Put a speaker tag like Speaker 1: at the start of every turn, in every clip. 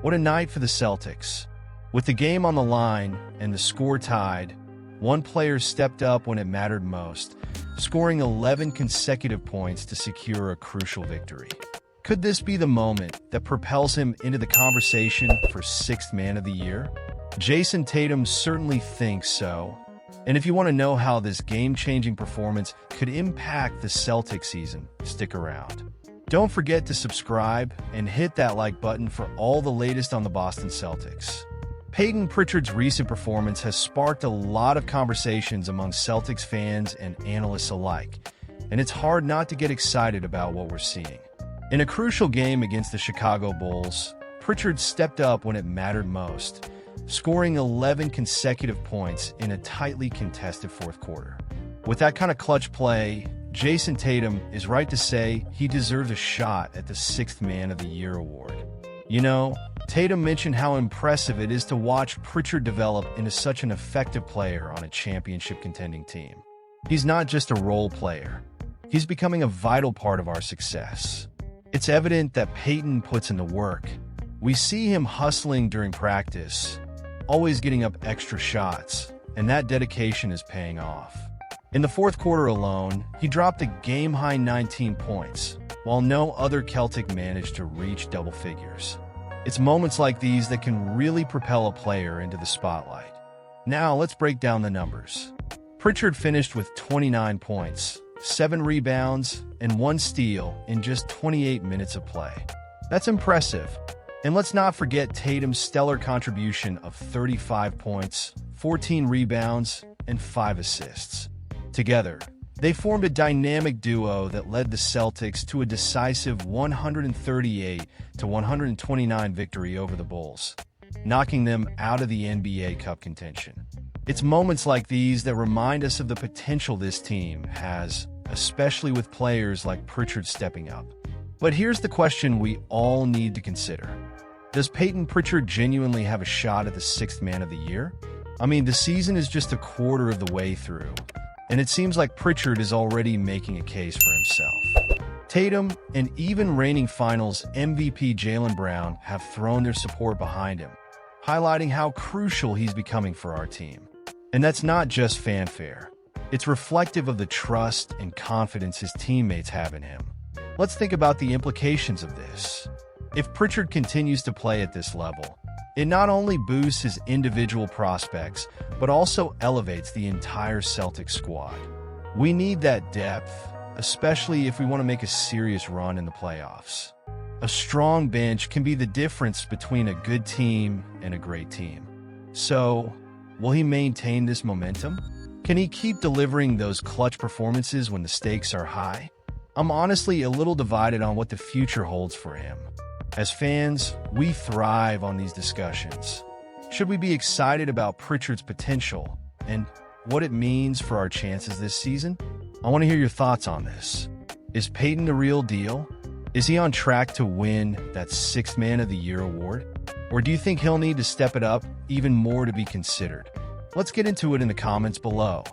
Speaker 1: What a night for the Celtics. With the game on the line and the score tied, one player stepped up when it mattered most, scoring 11 consecutive points to secure a crucial victory. Could this be the moment that propels him into the conversation for Sixth Man of the Year? Jason Tatum certainly thinks so. And if you want to know how this game-changing performance could impact the Celtics season, stick around. Don't forget to subscribe and hit that like button for all the latest on the Boston Celtics. Peyton Pritchard's recent performance has sparked a lot of conversations among Celtics fans and analysts alike, and it's hard not to get excited about what we're seeing. In a crucial game against the Chicago Bulls, Pritchard stepped up when it mattered most, scoring 11 consecutive points in a tightly contested fourth quarter. With that kind of clutch play, Jason Tatum is right to say he deserves a shot at the Sixth Man of the Year award. You know, Tatum mentioned how impressive it is to watch Pritchard develop into such an effective player on a championship-contending team. He's not just a role player. He's becoming a vital part of our success. It's evident that Peyton puts in the work. We see him hustling during practice, always getting up extra shots, and that dedication is paying off. In the fourth quarter alone, he dropped a game-high 19 points, while no other Celtic managed to reach double figures. It's moments like these that can really propel a player into the spotlight. Now let's break down the numbers. Pritchard finished with 29 points, 7 rebounds, and 1 steal in just 28 minutes of play. That's impressive. And let's not forget Tatum's stellar contribution of 35 points, 14 rebounds, and 5 assists. Together, they formed a dynamic duo that led the Celtics to a decisive 138-129 victory over the Bulls, knocking them out of the NBA Cup contention. It's moments like these that remind us of the potential this team has, especially with players like Pritchard stepping up. But here's the question we all need to consider. Does Peyton Pritchard genuinely have a shot at the Sixth Man of the Year? I mean, the season is just a quarter of the way through, and it seems like Pritchard is already making a case for himself. Tatum and even reigning Finals MVP Jaylen Brown have thrown their support behind him, highlighting how crucial he's becoming for our team. And that's not just fanfare. It's reflective of the trust and confidence his teammates have in him. Let's think about the implications of this. If Pritchard continues to play at this level, it not only boosts his individual prospects, but also elevates the entire Celtics squad. We need that depth, especially if we want to make a serious run in the playoffs. A strong bench can be the difference between a good team and a great team. So, will he maintain this momentum? Can he keep delivering those clutch performances when the stakes are high? I'm honestly a little divided on what the future holds for him. As fans, we thrive on these discussions. Should we be excited about Pritchard's potential and what it means for our chances this season? I want to hear your thoughts on this. Is Peyton the real deal? Is he on track to win that Sixth Man of the Year award? Or do you think he'll need to step it up even more to be considered? Let's get into it in the comments below.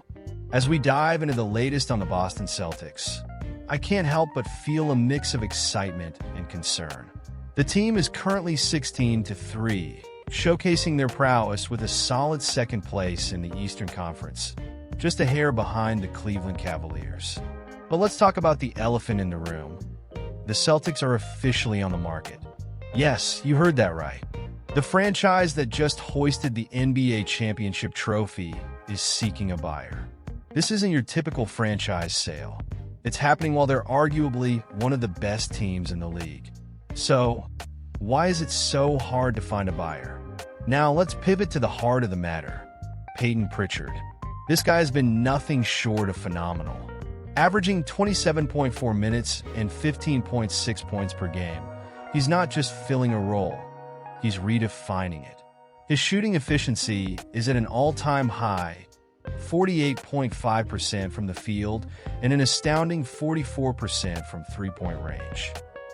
Speaker 1: As we dive into the latest on the Boston Celtics, I can't help but feel a mix of excitement and concern. The team is currently 16-3, showcasing their prowess with a solid second place in the Eastern Conference, just a hair behind the Cleveland Cavaliers. But let's talk about the elephant in the room. The Celtics are officially on the market. Yes, you heard that right. The franchise that just hoisted the NBA championship trophy is seeking a buyer. This isn't your typical franchise sale. It's happening while they're arguably one of the best teams in the league. So, why is it so hard to find a buyer? Now, let's pivot to the heart of the matter. Peyton Pritchard. This guy's been nothing short of phenomenal. Averaging 27.4 minutes and 15.6 points per game, he's not just filling a role, he's redefining it. His shooting efficiency is at an all-time high, 48.5% from the field and an astounding 44% from three-point range.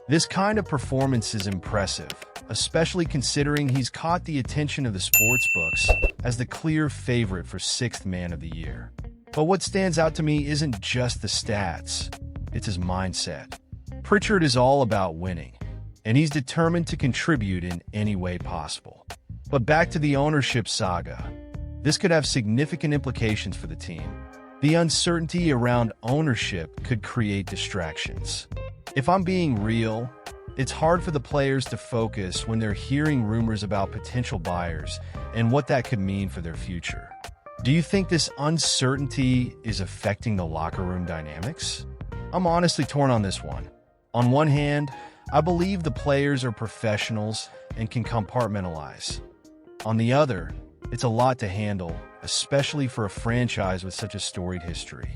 Speaker 1: This kind of performance is impressive, especially considering he's caught the attention of the sportsbooks as the clear favorite for Sixth Man of the Year. But what stands out to me isn't just the stats, it's his mindset. Pritchard is all about winning. and he's determined to contribute in any way possible. But back to the ownership saga. This could have significant implications for the team. The uncertainty around ownership could create distractions. If I'm being real, it's hard for the players to focus when they're hearing rumors about potential buyers and what that could mean for their future. Do you think this uncertainty is affecting the locker room dynamics? I'm honestly torn on this one. On one hand, I believe the players are professionals and can compartmentalize. On the other, it's a lot to handle, especially for a franchise with such a storied history.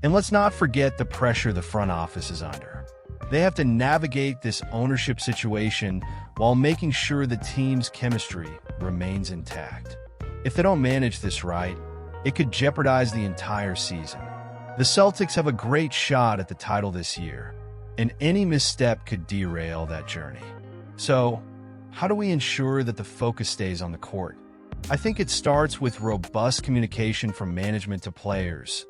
Speaker 1: And let's not forget the pressure the front office is under. They have to navigate this ownership situation while making sure the team's chemistry remains intact. If they don't manage this right, it could jeopardize the entire season. The Celtics have a great shot at the title this year, and any misstep could derail that journey. So, how do we ensure that the focus stays on the court? I think it starts with robust communication from management to players,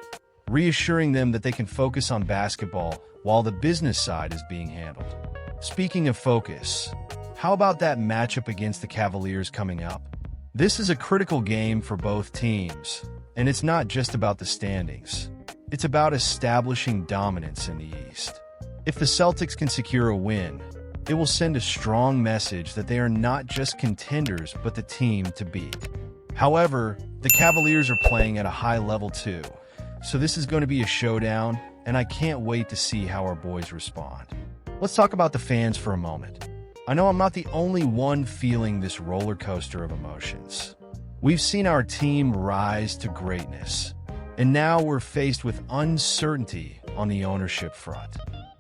Speaker 1: reassuring them that they can focus on basketball while the business side is being handled. Speaking of focus, how about that matchup against the Cavaliers coming up? This is a critical game for both teams, and it's not just about the standings. It's about establishing dominance in the East. If the Celtics can secure a win, it will send a strong message that they are not just contenders but the team to beat. However, the Cavaliers are playing at a high level too, so this is going to be a showdown, and I can't wait to see how our boys respond. Let's talk about the fans for a moment. I know I'm not the only one feeling this roller coaster of emotions. We've seen our team rise to greatness, and now we're faced with uncertainty on the ownership front.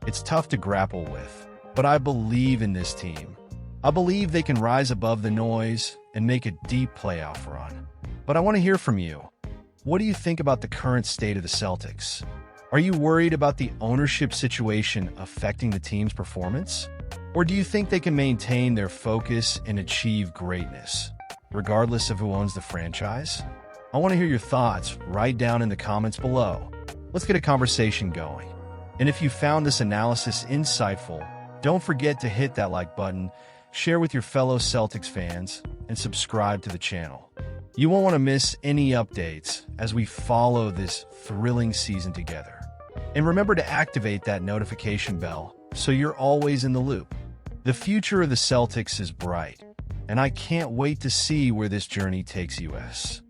Speaker 1: It's tough to grapple with, but I believe in this team. I believe they can rise above the noise and make a deep playoff run. But I want to hear from you. What do you think about the current state of the Celtics? Are you worried about the ownership situation affecting the team's performance? Or do you think they can maintain their focus and achieve greatness, regardless of who owns the franchise? I want to hear your thoughts right down in the comments below. Let's get a conversation going. And if you found this analysis insightful, don't forget to hit that like button, share with your fellow Celtics fans, and subscribe to the channel. You won't want to miss any updates as we follow this thrilling season together. And remember to activate that notification bell so you're always in the loop. The future of the Celtics is bright, and I can't wait to see where this journey takes us.